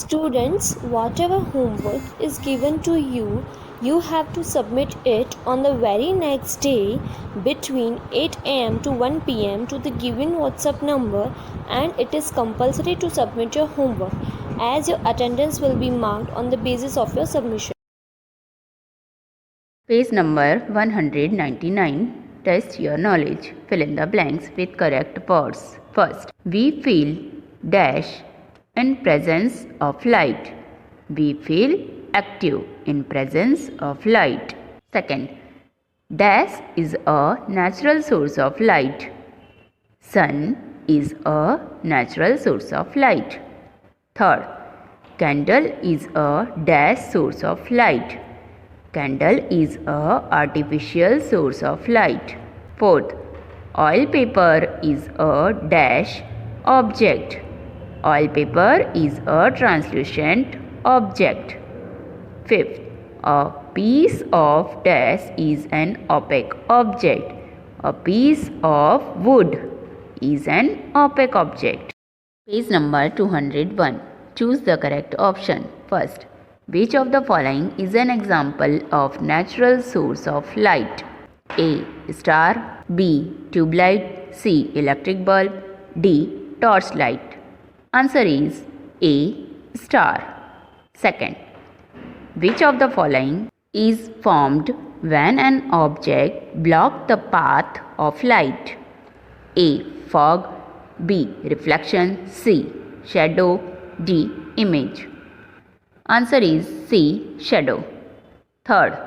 Students, whatever homework is given to you, you have to submit it on the very next day between 8 am to 1 pm to the given WhatsApp number, and it is compulsory to submit your homework as your attendance will be marked on the basis of your submission. Page number 199. Test your knowledge. Fill in the blanks with correct words. First, we feel dash in presence of light. We feel active in presence of light. Second, dash is a natural source of light. Sun is a natural source of light. Third, candle is a dash source of light. Candle is a artificial source of light. Fourth, oil paper is a dash object. Oil paper is a translucent object. Fifth, a piece of dash is an opaque object. A piece of wood is an opaque object. Page number 201. Choose the correct option. First, which of the following is an example of natural source of light? A. Star. B. Tube light. C. Electric bulb. D. Torchlight. Answer is A. Star. Second, which of the following is formed when an object blocks the path of light? A. Fog. B. Reflection. C. Shadow. D. Image. Answer is C. Shadow. Third,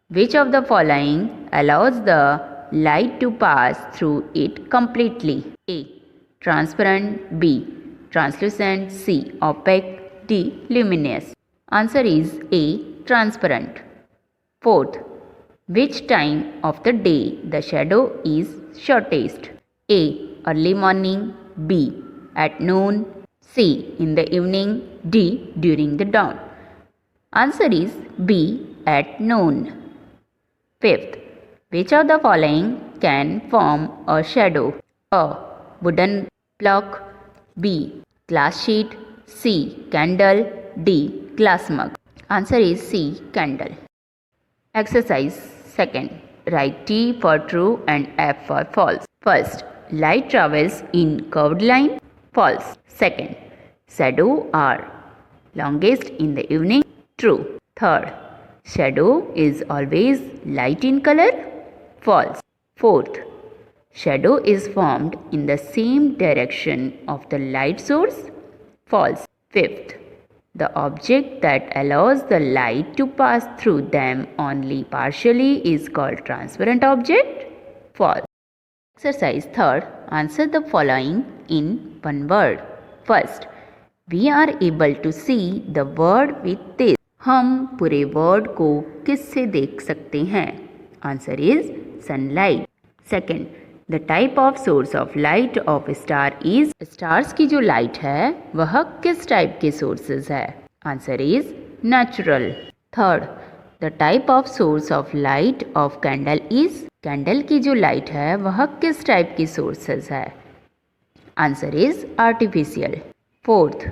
which of the following allows the light to pass through it completely? A. Transparent. B. Translucent. C. Opaque. D. Luminous. Answer is A. Transparent. Fourth, which time of the day the shadow is shortest? A. Early morning. B. At noon. C. In the evening. D. During the dawn. Answer is B. At noon. Fifth, which of the following can form a shadow? A. Wooden block. B. Glass sheet. C. Candle. D. Glass mug. Answer is C. Candle. Exercise 2nd. Write T for true and F for false. First, light travels in curved line. False. Second, shadow are longest in the evening. True. Third, shadow is always light in color. False. Fourth, shadow is formed in the same direction of the light source. False. Fifth, the object that allows the light to pass through them only partially is called transparent object. False. Exercise 3rd. Answer the following in one word. First, we are able to see the word with this. हम पूरे word को किससे देख सकते हैं? Answer is sunlight. Second, the type of source of light of star is. Stars की जो light है वह किस टाइप के सोर्सेज है? Answer is natural. Third, the type of source of light of candle is. Candle की जो light है वह किस टाइप की सोर्सेज है? Answer is artificial. Fourth,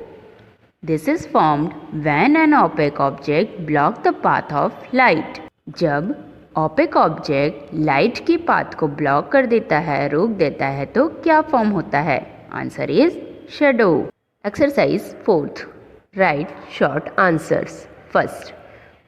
this is formed when an opaque object block the path of light. जब opaque object light की path को ब्लॉक कर देता है, रोक देता है, तो क्या फॉर्म होता है? Answer is shadow. Exercise 4th. Write short answers. First,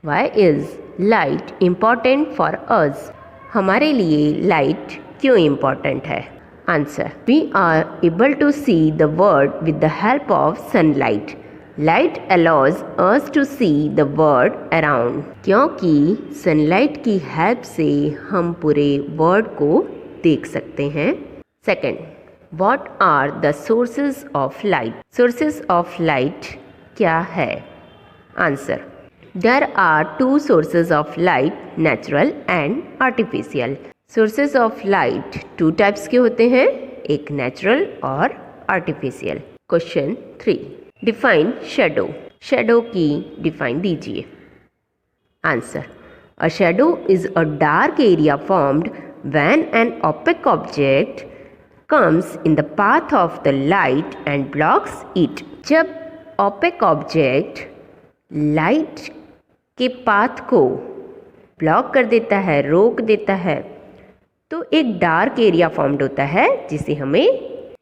why is light important for us? हमारे लिए लाइट क्यों इम्पॉर्टेंट है? Answer, we are able to see the world with the help of sunlight. Light allows us to see the world around. क्योंकि sunlight की help से हम पूरे world को देख सकते हैं. Second, what are the sources of light? Sources of light क्या है? Answer, there are 2 sources of light, natural and artificial. Sources of light 2 types के होते हैं, एक नेचुरल और artificial. Question 3, define shadow. Shadow की डिफाइन दीजिए. Answer, a shadow is a dark area formed when an opaque object comes in the path of the light and blocks it. जब opaque object light के path को block कर देता है, रोक देता है, तो एक डार्क एरिया फॉर्म्ड होता है जिसे हमें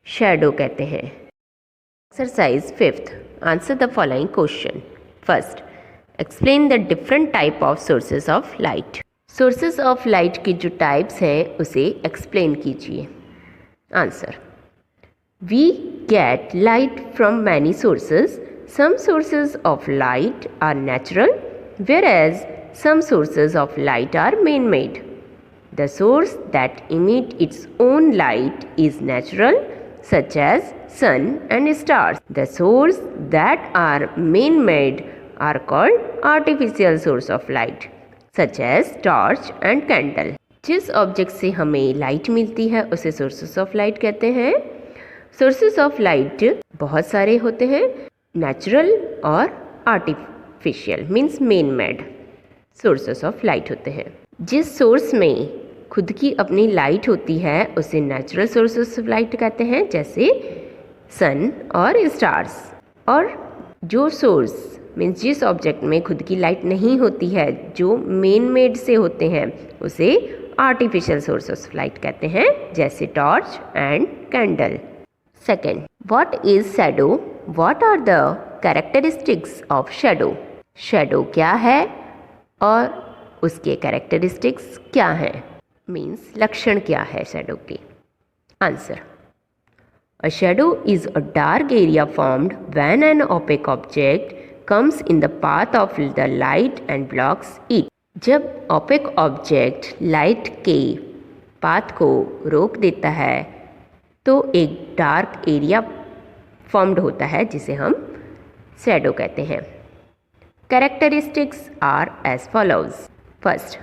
शैडो कहते हैं। Exercise 5th, answer the following question. First, explain the different type of sources of light. Sources of light की जो टाइप्स हैं उसे एक्सप्लेन कीजिए। Answer, we get light from many sources. Some sources of light are natural, whereas some sources of light are man-made. The source that emit its own light is natural, such as sun and stars. The source that are man-made are called artificial source of light, such as torch and candle. जिस object से हमें light मिलती है उसे sources of light कहते हैं। Sources of light बहुत सारे होते हैं, नेचुरल और artificial means main made sources of light होते हैं। जिस सोर्स में खुद की अपनी लाइट होती है उसे नेचुरल सोर्सेस ऑफ लाइट कहते हैं, जैसे सन और स्टार्स। और जो सोर्स मीन्स जिस ऑब्जेक्ट में खुद की लाइट नहीं होती है, जो मेन मेड से होते हैं, उसे आर्टिफिशियल सोर्सेस ऑफ लाइट कहते हैं, जैसे torch and candle. Second, what is shadow? What are the characteristics of shadow? Shadow क्या है और उसके कैरेक्टरिस्टिक्स क्या हैं, मीन्स लक्षण क्या है शैडो के। Answer, a shadow is a dark area formed when an opaque object comes in the path of the light and blocks it. जब opaque object लाइट के पाथ को रोक देता है तो एक डार्क एरिया फॉर्म्ड होता है जिसे हम शैडो कहते हैं। Characteristics are as follows. First,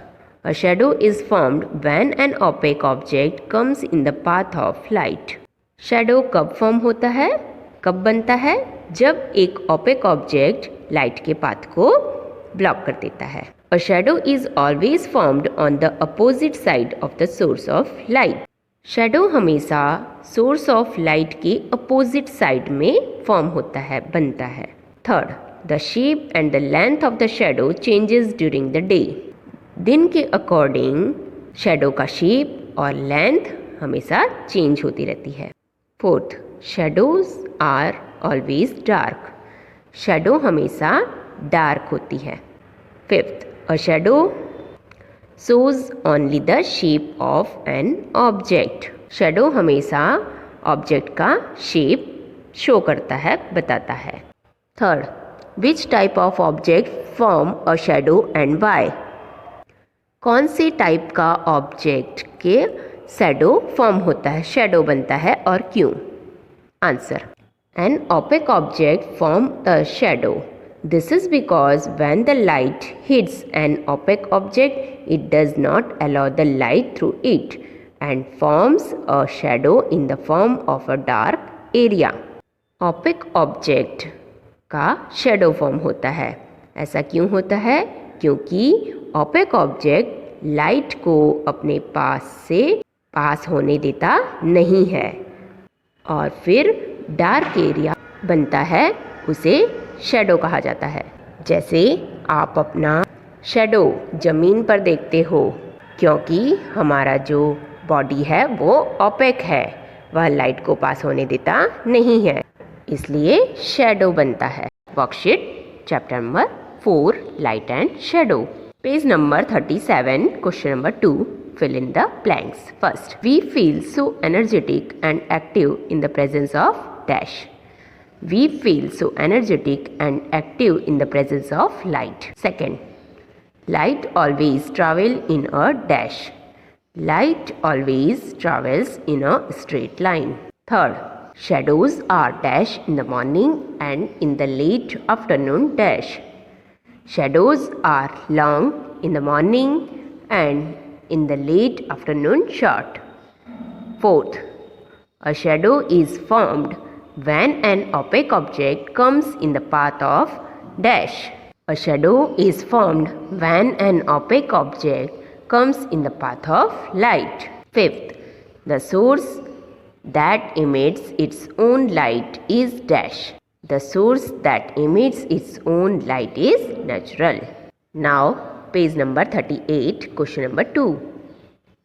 a shadow is formed when an opaque object comes in the path of light. Shadow कब फॉर्म होता है, कब बनता है? जब एक ओपेक ऑब्जेक्ट लाइट के पाथ को ब्लॉक कर देता है। A shadow is always formed on the opposite side of the source of light. Shadow हमेशा सोर्स ऑफ लाइट के अपोजिट साइड में फॉर्म होता है, बनता है। Third, the shape and the length of the shadow changes during the day. दिन के according shadow का शेप और लेंथ हमेशा चेंज होती रहती है। Fourth, shadows are always dark. Shadow हमेशा डार्क होती है। Fifth, a shadow shows only the shape of an object. Shadow हमेशा ऑब्जेक्ट का शेप शो करता है, बताता है। Third, which type of object form a shadow and why? कौन से टाइप का ऑब्जेक्ट के शैडो फॉर्म होता है, शैडो बनता है और क्यों? Answer, N opaque object form the shadow. This is because when the light hits N opaque object it does not allow the light through it and forms a shadow in the form of a dark area. Opaque object का shadow form होता है। ऐसा क्यों होता है? क्योंकि opaque object light को अपने पास होने देता नहीं है और फिर डार्क एरिया बनता है, उसे शैडो कहा जाता है। जैसे आप अपना शैडो ज़मीन पर देखते हो, क्योंकि हमारा जो बॉडी है वो ओपेक है, वह लाइट को पास होने देता नहीं है, इसलिए शैडो बनता है। Worksheet chapter number 4 light and shadow, page number 37, question number 2, fill in the blanks. First, we feel so energetic and active in the presence of dash. We feel so energetic and active in the presence of light. Second, light always travel in a dash. Light always travels in a straight line. Third, shadows are dash in the morning and in the late afternoon dash. Shadows are long in the morning and in the late afternoon short. Fourth, a shadow is formed when an opaque object comes in the path of dash. A shadow is formed when an opaque object comes in the path of light. Fifth, the source that emits its own light is dash. The source that emits its own light is natural. Now, page number 38, question number 2.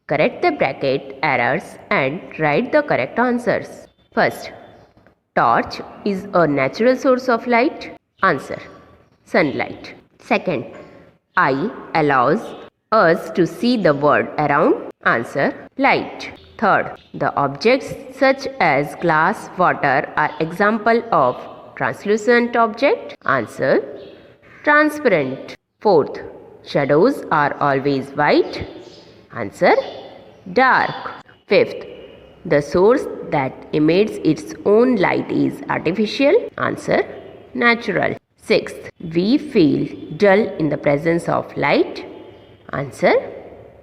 Correct the bracket errors and write the correct answers. First, torch is a natural source of light. Answer, sunlight. Second, eye allows us to see the world around. Answer, light. Third, the objects such as glass, water are example of translucent object. Answer, transparent. Fourth, shadows are always white. Answer, dark. Fifth, the source that emits its own light is artificial. Answer, natural. Sixth, we feel dull in the presence of light. Answer,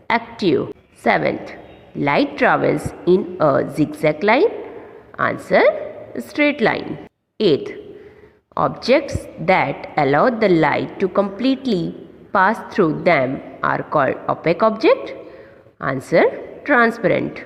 active. Seventh, light travels in a zigzag line. Answer, straight line. Eighth, objects that allow the light to completely pass through them are called opaque object. Answer, transparent.